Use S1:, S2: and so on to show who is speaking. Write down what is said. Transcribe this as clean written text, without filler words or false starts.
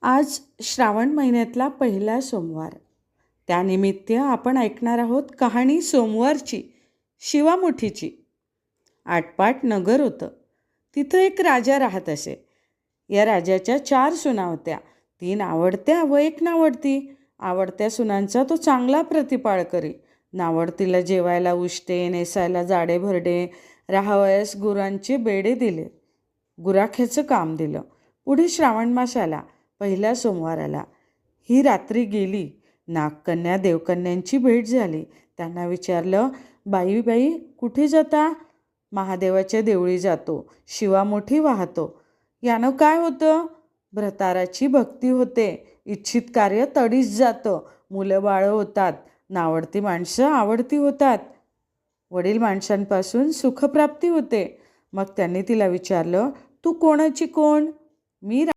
S1: आज श्रावण महिन्यातला पहिला सोमवार. त्यानिमित्त आपण ऐकणार आहोत कहाणी सोमवारची, शिवामुठीची. आटपाट नगर होतं. तिथं एक राजा राहत असे. या राजाच्या 4 सुना होत्या. 3 आवडत्या व 1 नावडती. आवडत्या सुनांचा तो चांगला प्रतिपाळ करी. नावडतीला जेवायला उष्टे, नेसायला जाडे भरडे, राहावयास गुरांचे बेडे दिले. गुराख्याचं काम दिलं. पुढे श्रावण मास आला. पहिला सोमवार आला. ही रात्री गेली. नागकन्या देवकन्यांची भेट झाली. त्यांना विचारलं, बाई बाई कुठे जाता? महादेवाच्या देवळी जातो. शिवामुठी वाहतो. यानं काय होतं? भ्रताराची भक्ती होते. इच्छित कार्य तडीस जातं. मुलं बाळं होतात. नावडती माणसं आवडती होतात. वडील माणसांपासून सुखप्राप्ती होते. मग त्यांनी तिला विचारलं, तू कोणाची कोण? मी